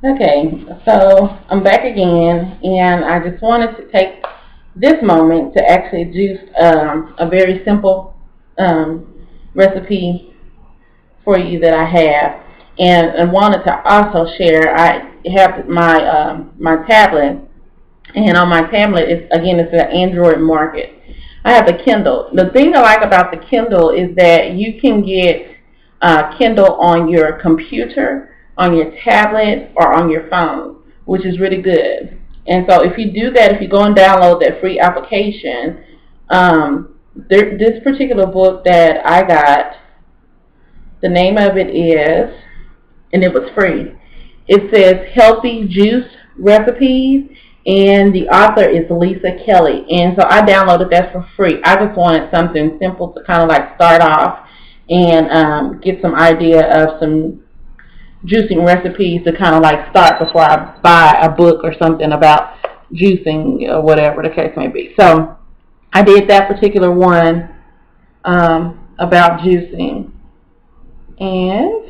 Okay, so I'm back again, and I just wanted to take this moment to actually juice a very simple recipe for you that I have, and wanted to also share. I have my tablet, and on my tablet, it's an Android market. I have the Kindle. The thing I like about the Kindle is that you can get Kindle on your computer, on your tablet, or on your phone, which is really good. And so if you do that, if you go and download that free application, this particular book that I got, the name of it is, and it was free, it says Healthy Juice Recipes, and the author is Lisa Kelly. And so I downloaded that for free. I just wanted something simple to kind of like start off and get some idea of some juicing recipes to kind of like start before I buy a book or something about juicing or whatever the case may be. So I did that particular one about juicing, and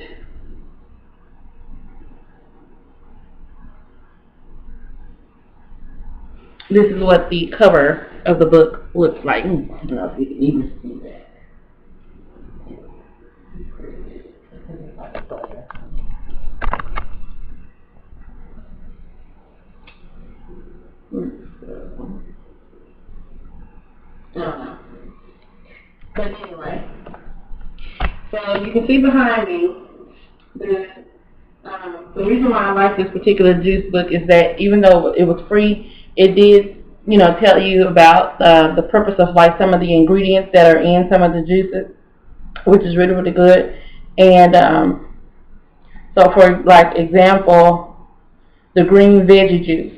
this is what the cover of the book looks like. I don't know if you can even see that. But anyway, so you can see behind me that the reason why I like this particular juice book is that even though it was free, it did, tell you about the purpose of like some of the ingredients that are in some of the juices, which is really, really good. And so for like example, the green veggie juice.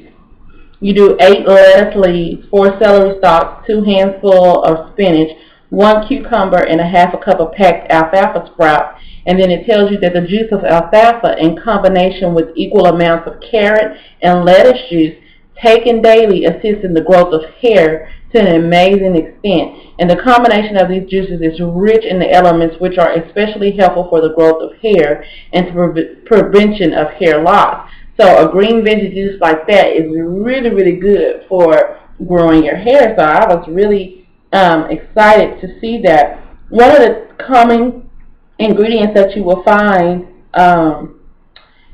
You do 8 lettuce leaves, 4 celery stalks, 2 handfuls of spinach, 1 cucumber, and a half a cup of packed alfalfa sprout. And then it tells you that the juice of alfalfa, in combination with equal amounts of carrot and lettuce juice, taken daily, assists in the growth of hair to an amazing extent. And the combination of these juices is rich in the elements which are especially helpful for the growth of hair and to prevention of hair loss. So a green veggie juice like that is really, really good for growing your hair. So I was really excited to see that. One of the common ingredients that you will find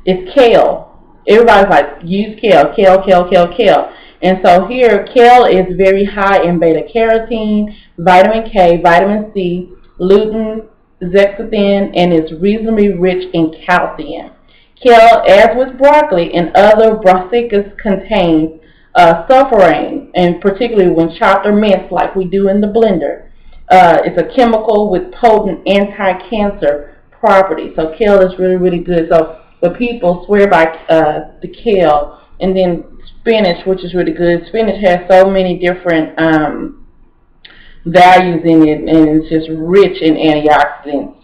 is kale. Everybody's like, use kale, kale. And so here, kale is very high in beta-carotene, vitamin K, vitamin C, lutein, zeaxanthin, and is reasonably rich in calcium. Kale, as with broccoli and other brassicas, contains sulforaphane, and particularly when chopped or minced like we do in the blender. It's a chemical with potent anti-cancer properties. So kale is really, really good. So the people swear by the kale. And then spinach, which is really good. Spinach has so many different values in it, and it's just rich in antioxidants.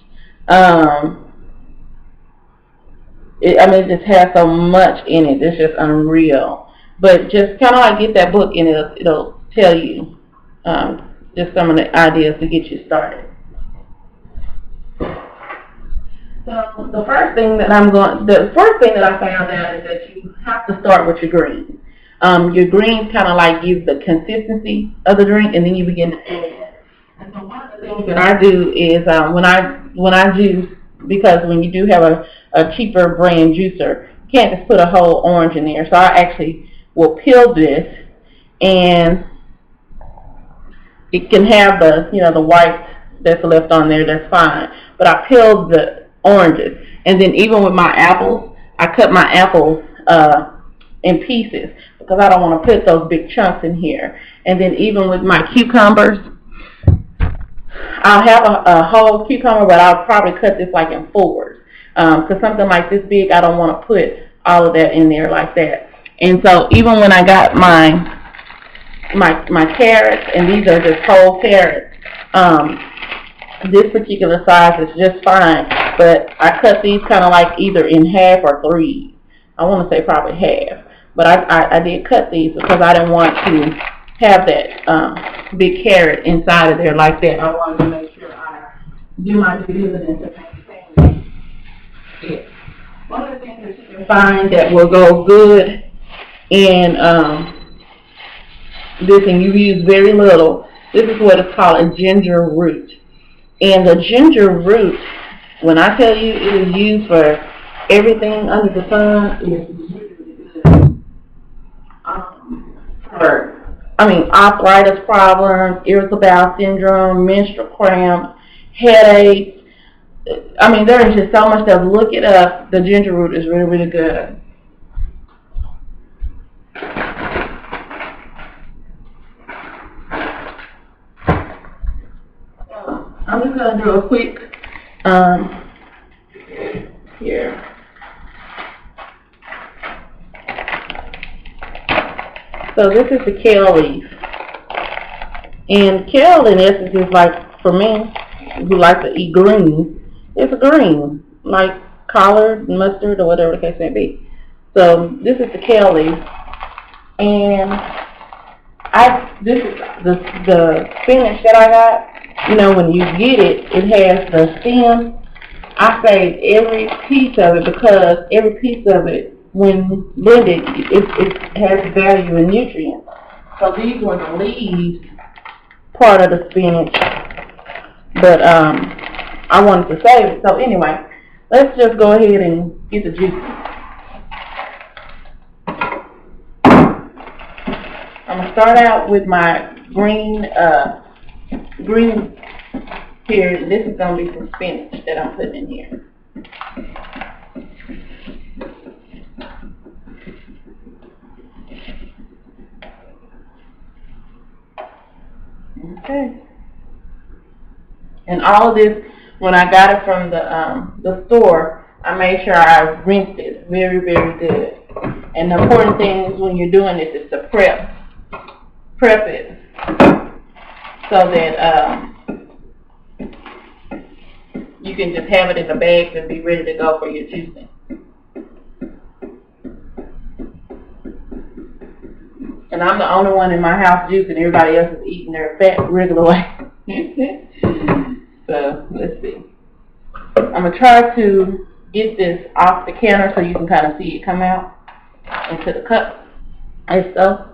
It just has so much in it. It's just unreal. But just kind of like get that book, and it'll tell you just some of the ideas to get you started. So the first thing that I found out is that you have to start with your greens. Your greens kind of like give the consistency of the drink, and then you begin to add. And so one of the things that I do is when I juice, because when you do have a cheaper brand juicer, you can't just put a whole orange in there. So I actually will peel this, and it can have the white that's left on there. That's fine. But I peel the oranges, and then even with my apples, I cut my apples in pieces because I don't want to put those big chunks in here. And then even with my cucumbers, I'll have a whole cucumber, but I'll probably cut this like in fours because something like this big, I don't want to put all of that in there like that. And so even when I got my carrots, and these are just whole carrots, this particular size is just fine, but I cut these kind of like either in half or 3. I want to say probably half, but I did cut these because I didn't want to have that big carrot inside of there like that. I wanted to make sure I do my due diligence and maintain it. One of the things that you can find that will go good in this, and you use very little, this is what is called a ginger root. And the ginger root, when I tell you it is used for everything under the sun, it is really good. Arthritis problems, irritable bowel syndrome, menstrual cramps, headaches. There is just so much stuff. Look it up. The ginger root is really, really good. I'm just going to do a quick, here. So this is the kale leaf. And kale, in essence, is like, for me, who like to eat green, it's a green, like collard, mustard, or whatever the case may be. So this is the kale leaf. And this is the spinach that I got. You know, when you get it, it has the stem. I saved every piece of it because every piece of it, when blended, it has value in nutrients. So these were the leaves, part of the spinach, but I wanted to save it. So anyway, let's just go ahead and get the juice. I'm going to start out with my green here. This is going to be some spinach that I'm putting in here. Okay. And all of this, when I got it from the store, I made sure I rinsed it very, very good. And the important thing is when you're doing this is to prep it so that you can just have it in the bags and be ready to go for your juicing. And I'm the only one in my house juicing. Everybody else is eating their fat regular way. So, let's see. I'm going to try to get this off the counter so you can kind of see it come out into the cup. Like so.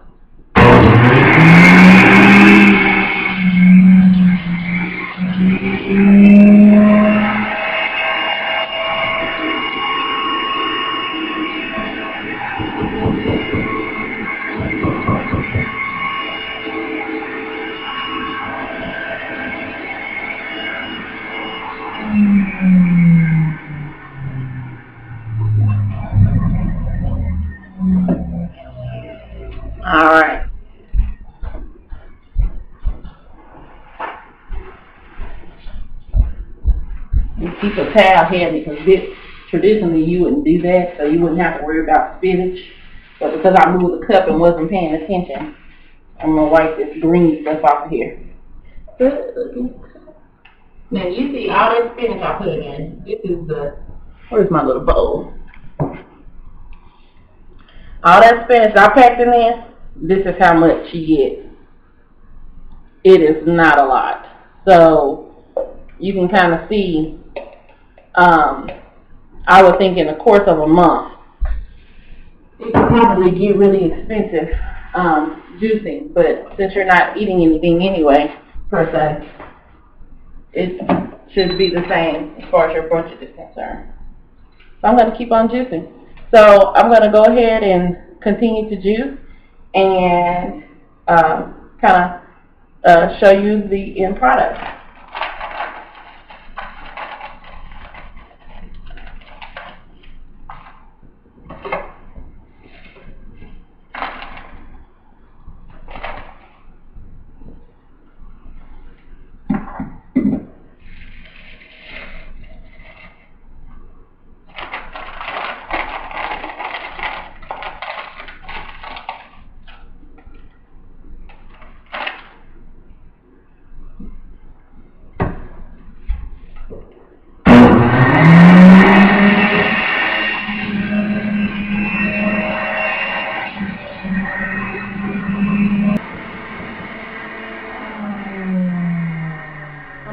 Alright. You keep a towel handy because traditionally you wouldn't do that, so you wouldn't have to worry about spinach. But because I moved the cup and wasn't paying attention, I'm going to wipe this green stuff off of here. Now you see all that spinach I put in. This is where's my little bowl? All that spinach I packed in there, this is how much you get. It is not a lot. So you can kind of see, I would think in the course of a month, it could probably get really expensive juicing, but since you're not eating anything anyway, per se, it should be the same as far as your budget is concerned. So I'm going to keep on juicing. So I'm going to go ahead and continue to juice and kind of show you the end product.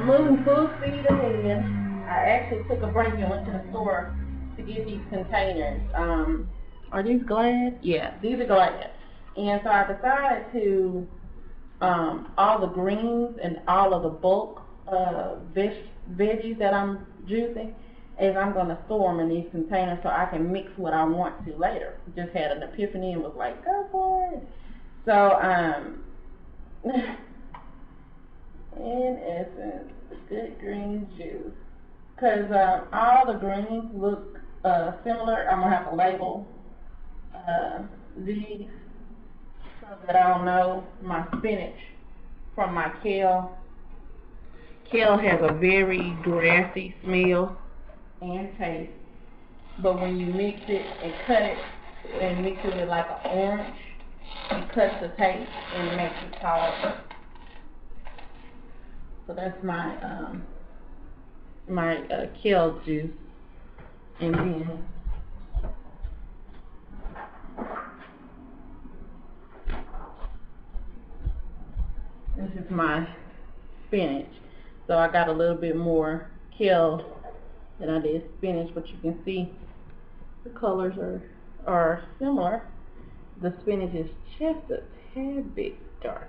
Moving full speed ahead. I actually took a break and went to the store to get these containers. Are these glass? Yeah, these are glass. And so I decided to, all the greens and all of the bulk veggies that I'm juicing, is I'm going to store them in these containers so I can mix what I want to later. Just had an epiphany and was like, go for it. So, in essence, good green juice. Because all the greens look similar. I'm going to have to label these so that I'll know my spinach from my kale. Kale has a very grassy smell and taste, but when you mix it and cut it and mix it with like an orange, it cuts the taste and it makes it tolerable. So that's my kale juice. And then this is my spinach. So I got a little bit more kale than I did spinach, but you can see the colors are similar. The spinach is just a tad bit darker.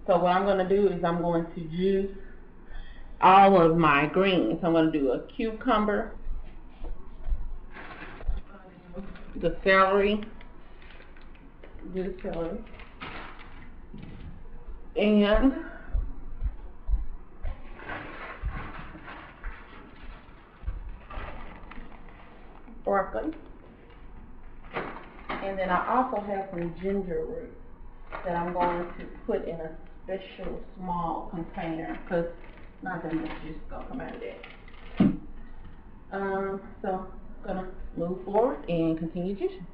So what I'm going to do is I'm going to juice all of my greens. I'm going to do a cucumber, the celery, and broccoli. And then I also have some ginger root that I'm going to put in a special small container because not that much juice is going to come out of that. So I'm going to move forward and continue juicing.